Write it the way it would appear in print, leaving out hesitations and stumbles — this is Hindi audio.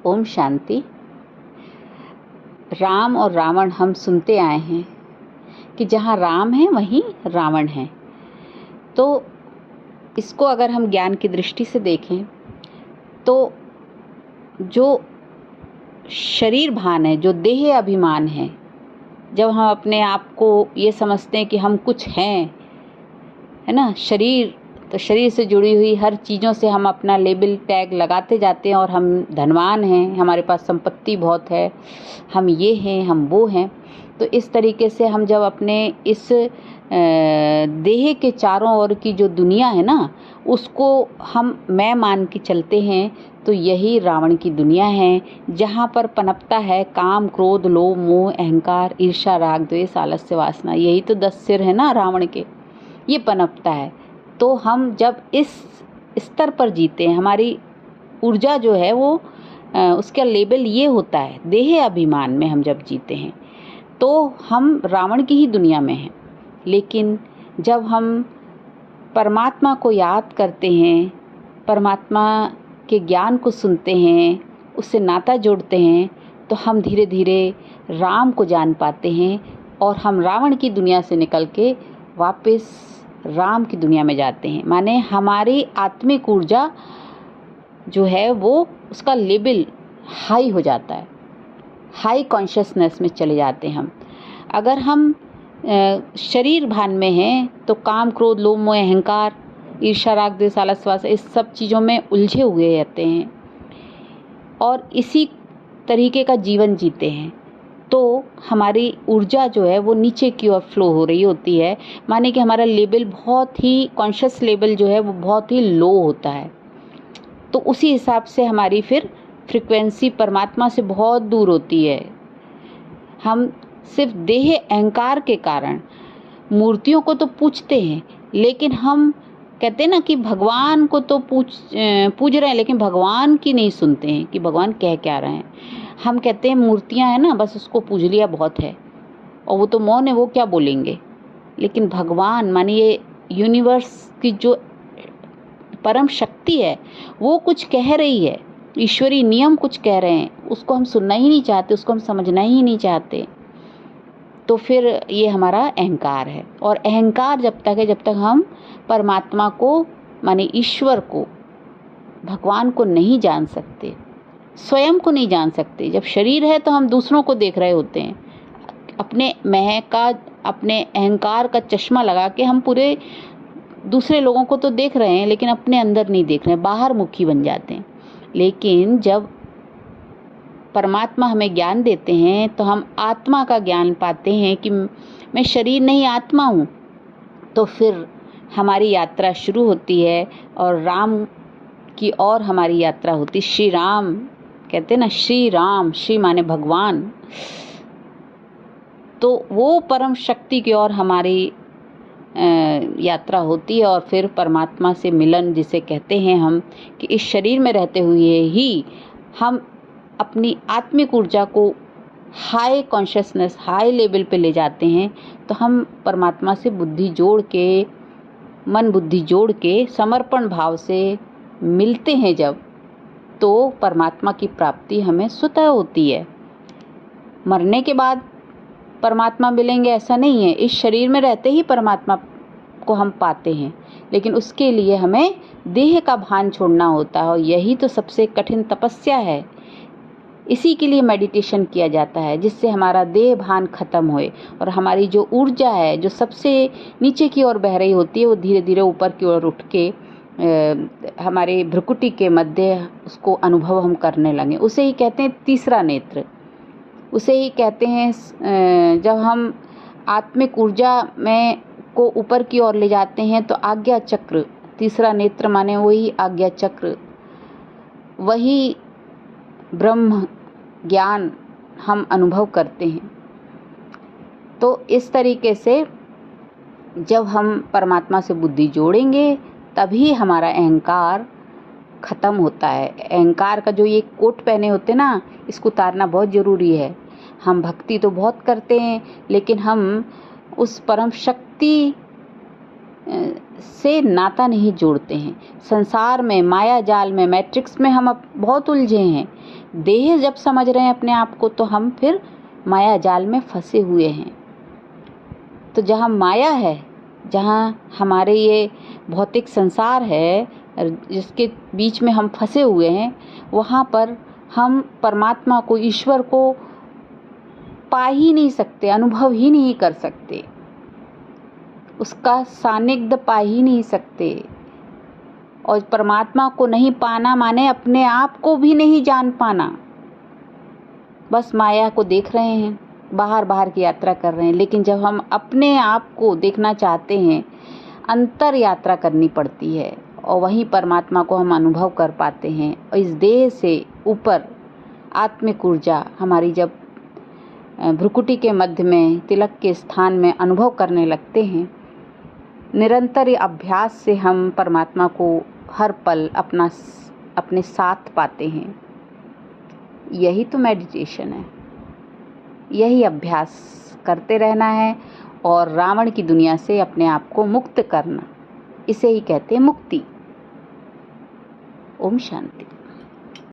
ओम शांति। राम और रावण हम सुनते आए हैं कि जहाँ राम है वहीं रावण है। तो इसको अगर हम ज्ञान की दृष्टि से देखें तो जो शरीर भान है, जो देह अभिमान है, जब हम अपने आप को ये समझते हैं कि हम कुछ हैं, है ना, शरीर, तो शरीर से जुड़ी हुई हर चीज़ों से हम अपना लेबल टैग लगाते जाते हैं और हम धनवान हैं, हमारे पास संपत्ति बहुत है, हम ये हैं, हम वो हैं। तो इस तरीके से हम जब अपने इस देह के चारों ओर की जो दुनिया है ना, उसको हम मैं मान के चलते हैं, तो यही रावण की दुनिया है, जहाँ पर पनपता है काम, क्रोध, लोभ, मोह, अहंकार, ईर्ष्या, राग, द्वेष, आलस्य, वासना। यही तो 10 सिर है ना रावण के, ये पनपता है। तो हम जब इस स्तर पर जीते हैं, हमारी ऊर्जा जो है वो उसका लेबल ये होता है, देह अभिमान में हम जब जीते हैं तो हम रावण की ही दुनिया में हैं। लेकिन जब हम परमात्मा को याद करते हैं, परमात्मा के ज्ञान को सुनते हैं, उससे नाता जोड़ते हैं, तो हम धीरे धीरे राम को जान पाते हैं और हम रावण की दुनिया से निकल के वापस राम की दुनिया में जाते हैं। माने हमारी आत्मिक ऊर्जा जो है वो, उसका लेवल हाई हो जाता है, हाई कॉन्शियसनेस में चले जाते हैं हम। अगर हम शरीर भान में हैं तो काम, क्रोध, लोभ, मोह, अहंकार, ईर्ष्या, राग, द्वेष, आलस्य, वासना, इस सब चीज़ों में उलझे हुए रहते हैं और इसी तरीके का जीवन जीते हैं, तो हमारी ऊर्जा जो है वो नीचे की ओर फ्लो हो रही होती है। माने कि हमारा लेवल बहुत ही, कॉन्शियस लेवल जो है वो बहुत ही लो होता है। तो उसी हिसाब से हमारी फिर फ्रिक्वेंसी परमात्मा से बहुत दूर होती है। हम सिर्फ देह अहंकार के कारण मूर्तियों को तो पूजते हैं, लेकिन हम कहते हैं ना कि भगवान को तो पूज रहे हैं, लेकिन भगवान की नहीं सुनते हैं कि भगवान कह क्या रहे हैं। हम कहते हैं मूर्तियां हैं ना, बस उसको पूज लिया बहुत है, और वो तो मौन है, वो क्या बोलेंगे। लेकिन भगवान मानिए यूनिवर्स की जो परम शक्ति है वो कुछ कह रही है, ईश्वरीय नियम कुछ कह रहे हैं, उसको हम सुनना ही नहीं चाहते, उसको हम समझना ही नहीं चाहते। तो फिर ये हमारा अहंकार है। और अहंकार जब तक है, जब तक हम परमात्मा को माने ईश्वर को, भगवान को नहीं जान सकते, स्वयं को नहीं जान सकते। जब शरीर है तो हम दूसरों को देख रहे होते हैं, अपने मैं का, अपने अहंकार का चश्मा लगा के हम पूरे दूसरे लोगों को तो देख रहे हैं, लेकिन अपने अंदर नहीं देख रहे हैं, बाहर मुखी बन जाते हैं। लेकिन जब परमात्मा हमें ज्ञान देते हैं तो हम आत्मा का ज्ञान पाते हैं कि मैं शरीर नहीं, आत्मा हूँ। तो फिर हमारी यात्रा शुरू होती है और राम की ओर हमारी यात्रा होती। श्री राम कहते हैं ना, श्री राम, श्री माने भगवान, तो वो परम शक्ति की ओर हमारी यात्रा होती है। और फिर परमात्मा से मिलन, जिसे कहते हैं हम कि इस शरीर में रहते हुए ही हम अपनी आत्मिक ऊर्जा को हाई कॉन्शियसनेस, हाई लेवल पे ले जाते हैं। तो हम परमात्मा से बुद्धि जोड़ के, मन बुद्धि जोड़ के समर्पण भाव से मिलते हैं जब, तो परमात्मा की प्राप्ति हमें स्वतः होती है। मरने के बाद परमात्मा मिलेंगे ऐसा नहीं है, इस शरीर में रहते ही परमात्मा को हम पाते हैं, लेकिन उसके लिए हमें देह का भान छोड़ना होता है। और यही तो सबसे कठिन तपस्या है। इसी के लिए मेडिटेशन किया जाता है, जिससे हमारा देह भान खत्म होए और हमारी जो ऊर्जा है, जो सबसे नीचे की ओर बह रही होती है, वो धीरे धीरे ऊपर की ओर उठ के हमारे भ्रुकुटी के मध्य उसको अनुभव हम करने लगे। उसे ही कहते हैं तीसरा नेत्र। उसे ही कहते हैं जब हम आत्मिक ऊर्जा में को ऊपर की ओर ले जाते हैं तो आज्ञा चक्र, तीसरा नेत्र माने वही आज्ञा चक्र, वही ब्रह्म ज्ञान हम अनुभव करते हैं। तो इस तरीके से जब हम परमात्मा से बुद्धि जोड़ेंगे तभी हमारा अहंकार ख़त्म होता है। अहंकार का जो ये कोट पहने होते ना, इसको उतारना बहुत ज़रूरी है। हम भक्ति तो बहुत करते हैं, लेकिन हम उस परम शक्ति से नाता नहीं जोड़ते हैं। संसार में, माया जाल में, मैट्रिक्स में हम अब बहुत उलझे हैं। देह जब समझ रहे हैं अपने आप को, तो हम फिर माया जाल में फंसे हुए हैं। तो जहाँ माया है, जहाँ हमारे ये भौतिक संसार है जिसके बीच में हम फंसे हुए हैं, वहाँ पर हम परमात्मा को, ईश्वर को पा ही नहीं सकते, अनुभव ही नहीं कर सकते, उसका सानिध्य पा ही नहीं सकते। और परमात्मा को नहीं पाना माने अपने आप को भी नहीं जान पाना। बस माया को देख रहे हैं, बाहर बाहर की यात्रा कर रहे हैं, लेकिन जब हम अपने आप को देखना चाहते हैं, अंतर यात्रा करनी पड़ती है और वहीं परमात्मा को हम अनुभव कर पाते हैं। और इस देह से ऊपर आत्मिक ऊर्जा हमारी जब भ्रुकुटी के मध्य में, तिलक के स्थान में अनुभव करने लगते हैं, निरंतर अभ्यास से हम परमात्मा को हर पल अपने साथ पाते हैं। यही तो मेडिटेशन है, यही अभ्यास करते रहना है और रावण की दुनिया से अपने आप को मुक्त करना, इसे ही कहते हैं मुक्ति। ओम शांति।